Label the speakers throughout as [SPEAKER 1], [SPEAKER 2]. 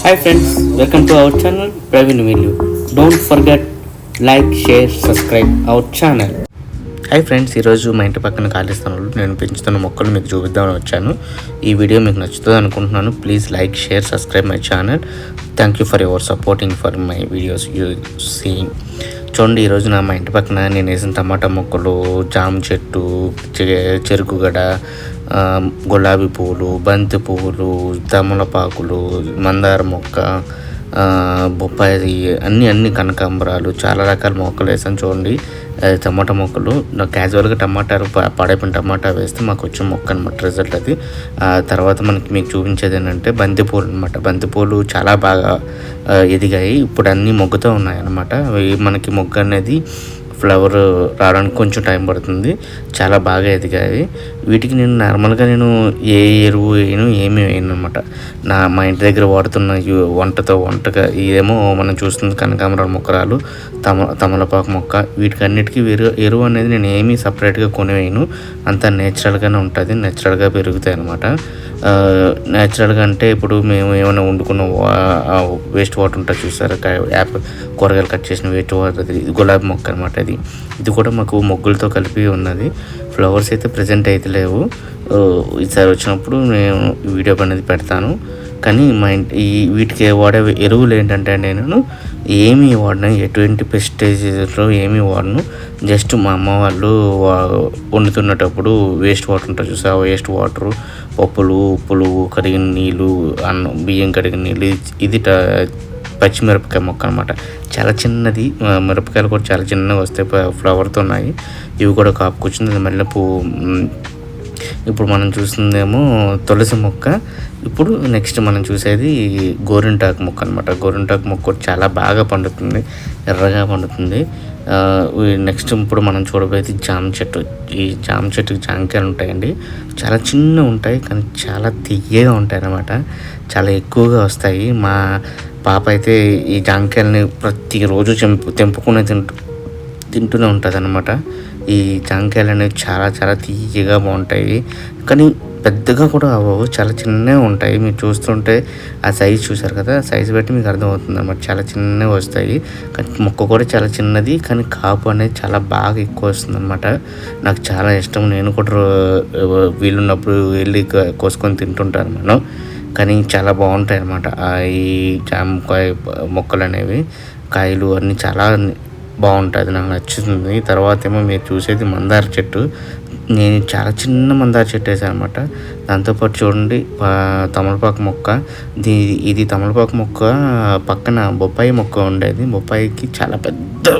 [SPEAKER 1] Hi friends, welcome to our channel Praveen Video. Don't forget like, share, subscribe our channel. Hi friends, ఈరోజు మా ఇంటి పక్కన ఖాళీ స్థలంలో నేను పెంచుతున్న మొక్కలు మీకు చూపిద్దామని వచ్చాను. ఈ వీడియో మీకు నచ్చుతుంది అనుకుంటున్నాను. Please like, share, subscribe my channel. Thank you for your supporting for my videos you seeing. చూడండి, ఈరోజు మా ఇంటి పక్కన నేను వేసిన టమాటా మొక్కలు, జామ చెట్టు, చెరుకు గడ, గులాబీ పువ్వులు, బంతి పువ్వులు, తమలపాకులు, మందార మొక్క, బొప్పాయి, అన్ని కనకాంబరాలు, చాలా రకాల మొక్కలు వేసాను. చూడండి, టమాటా మొక్కలు క్యాజువల్గా టమాటాలు పడైపోయిన టమాటా వేస్తే మాకు వచ్చిన మొక్క అనమాట రిజల్ట్ అది. తర్వాత మీకు చూపించేది ఏంటంటే బంతిపూలు అనమాట. బంతిపూలు చాలా బాగా ఎదిగాయి, ఇప్పుడు అన్నీ మొగ్గుతూ ఉన్నాయి అన్నమాట. మనకి మొగ్గ అనేది ఫ్లవర్ రావడానికి కొంచెం టైం పడుతుంది. చాలా బాగా ఎదిగాయి. వీటికి నేను నార్మల్గా ఏ ఎరువు వేయను, ఏమీ వేయను అనమాట. మా ఇంటి దగ్గర వాడుతున్న వంటగా ఇదేమో మనం చూస్తుంది కనకాంబరాల మొక్కరాలు, తమలపాకు మొక్క, వీటికన్నిటికీ ఎరువు అనేది నేను ఏమీ సపరేట్గా కొనివేయను. అంతా నేచురల్గానే ఉంటుంది, నేచురల్గా పెరుగుతాయి అనమాట. నేచురల్గా అంటే ఇప్పుడు మేము ఏమైనా వండుకున్న వేస్ట్ వాటర్ ఉంటుంది చూసారా, కూరగాయలు కట్ చేసిన వేస్ట్ వాటర్, ఇది గులాబీ మొక్క అనమాట. ఇది కూడా మాకు మొగ్గులతో కలిపి ఉన్నది. ఫ్లవర్స్ అయితే ప్రజెంట్ అయితే లేవు. ఈసారి వచ్చినప్పుడు నేను వీడియో అనేది పెడతాను. కానీ వీటికి వాడే ఎరువులు ఏంటంటే నేను ఏమీ వాడను, ఎటువంటి పెస్టిసైడ్స్లో ఏమీ వాడను. జస్ట్ మా అమ్మ వాళ్ళు వండుతున్నప్పుడు వేస్ట్ వాటర్ ఉంటుంది చూసా, వేస్ట్ వాటరు, పప్పులు, ఉప్పులు, కడిగిన నీళ్ళు, అన్నం, బియ్యం కడిగిన నీళ్ళు, ఇది పచ్చిమిరపకాయ మొక్క అనమాట. చాలా చిన్నది, మిరపకాయలు కూడా చాలా చిన్నగా వస్తాయి, ఫ్లవర్తో ఉన్నాయి. ఇవి కూడా కాపుకొచ్చింది. మల్లెపూ, ఇప్పుడు మనం చూస్తుందేమో తులసి మొక్క. ఇప్పుడు నెక్స్ట్ మనం చూసేది గోరింటాకు మొక్క అనమాట. గోరింటాకు మొక్క కూడా చాలా బాగా పండుతుంది, ఎర్రగా పండుతుంది. నెక్స్ట్ ఇప్పుడు మనం చూడబోయేది జామ చెట్టు. ఈ జామ చెట్టుకి జామకాయలు ఉంటాయండి, చాలా చిన్నగా ఉంటాయి కానీ చాలా తియ్యగా ఉంటాయి అన్నమాట. చాలా ఎక్కువగా వస్తాయి. మా పాప అయితే ఈ జామకాయలని ప్రతిరోజు తెంపుకునే తింటూనే ఉంటుంది అన్నమాట. ఈ జామకాయలు అనేవి చాలా చాలా తీయగా బాగుంటాయి, కానీ పెద్దగా కూడా అవ్వవు, చాలా చిన్నగా ఉంటాయి. మీరు చూస్తుంటే ఆ సైజు చూసారు కదా, సైజు బట్టి మీకు అర్థమవుతుంది అన్నమాట. చాలా చిన్నగా వస్తాయి, కానీ మొక్క కూడా చాలా చిన్నది, కానీ కాపు అనేది చాలా బాగా ఎక్కువ వస్తుంది అనమాట. నాకు చాలా ఇష్టం. నేను కూడా వీలున్నప్పుడు వెళ్ళి కోసుకొని తింటుంటాను మనం. కానీ చాలా బాగుంటాయి అన్నమాట ఈ జామకాయ మొక్కలు అనేవి. కాయలు అన్నీ చాలా బాగుంటుంది, నాకు నచ్చుతుంది. తర్వాత ఏమో మీరు చూసేది మందార చెట్టు. నేను చాలా చిన్న మందార చెట్టు వేసాను అనమాట. దాంతోపాటు చూడండి తమలపాకు మొక్క. ఇది తమలపాకు మొక్క పక్కన బొప్పాయి మొక్క ఉండేది. బొప్పాయికి చాలా పెద్ద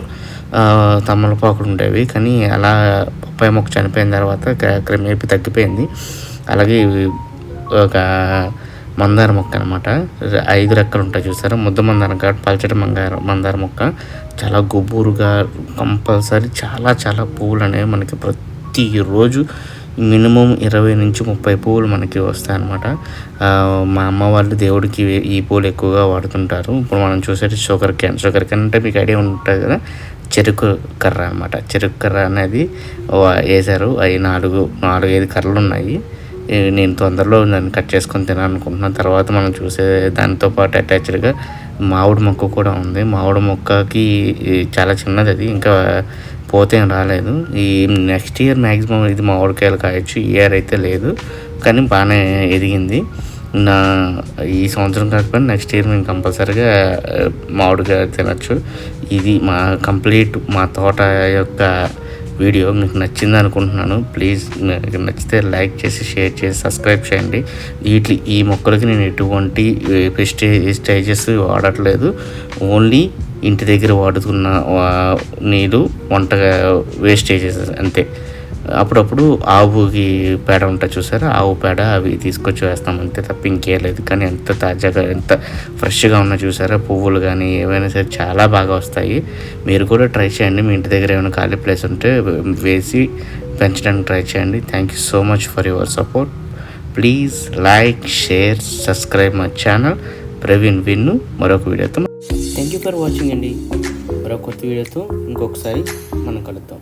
[SPEAKER 1] తమలపాకులు ఉండేవి, కానీ అలా బొప్పాయి మొక్క చనిపోయిన తర్వాత క్రమేపీ తగ్గిపోయింది. అలాగే ఒక మందార మొక్క అనమాట. 5 రెక్కలు ఉంటాయి చూసారా, ముద్ద మందారం కాదు, పల్చటి మందార మొక్క. చాలా గుబురుగా కంపల్సరీ చాలా చాలా పువ్వులు అనేవి మనకి ప్రతిరోజు మినిమం 20 నుంచి 30 పువ్వులు మనకి వస్తాయన్నమాట. మా అమ్మ వాళ్ళు దేవుడికి ఈ పూలు ఎక్కువగా వాడుతుంటారు. ఇప్పుడు మనం చూసేది షుగర్ క్యాన్ అంటే మీకు ఐడియా ఉంటుంది కదా, చెరుకు కర్ర అనమాట. చెరుకు కర్ర అనేది వేశారు. అవి 4-5 కర్రలు ఉన్నాయి. నేను తొందరలో దాన్ని కట్ చేసుకొని తినాలనుకుంటున్నాను. తర్వాత మనం చూసే దాంతోపాటు అటాచ్డ్గా మామిడి మొక్క కూడా ఉంది. మామిడి మొక్కకి చాలా చిన్నది, అది ఇంకా పోతే రాలేదు. ఈ నెక్స్ట్ ఇయర్ మ్యాక్సిమం ఇది మామిడికాయలు కాయచ్చు. ఈ ఇయర్ అయితే లేదు, కానీ బాగానే ఎదిగింది. ఈ సంవత్సరం కాకపోయినా నెక్స్ట్ ఇయర్ మేము కంపల్సరీగా మామిడికాయ తినచ్చు. ఇది కంప్లీట్ మా తోట యొక్క వీడియో మీకు నచ్చింది అనుకుంటున్నాను. ప్లీజ్ మీకు నచ్చితే లైక్ చేసి, షేర్ చేసి, సబ్స్క్రైబ్ చేయండి. ఈ మొక్కలకి నేను ఎటువంటి పెస్టిసైడ్స్ వాడట్లేదు. ఓన్లీ ఇంటి దగ్గర వాడుతున్న నీళ్ళు, వంటగా వేస్టేజెస్ అంతే. అప్పుడప్పుడు ఆవుకి పేడ ఉంటుంది చూసారా, ఆవు పేడ అవి తీసుకొచ్చి వేస్తాం అంతే, తప్ప ఇంకేం లేదు. కానీ ఎంత తాజాగా, ఎంత ఫ్రెష్గా ఉన్నా చూసారా, పువ్వులు కానీ ఏవైనా సరే చాలా బాగా వస్తాయి. మీరు కూడా ట్రై చేయండి. మీ ఇంటి దగ్గర ఏమైనా ఖాళీ ప్లేస్ ఉంటే వేసి పెంచడానికి ట్రై చేయండి. Thank you so much for your support. Please like, share, subscribe my channel Praveen Vinnu. మరొక వీడియోతో థ్యాంక్ యూ ఫర్ వాచింగ్ అండి. మరొక కొత్త వీడియోతో ఇంకొకసారి మనం కలుద్దాం.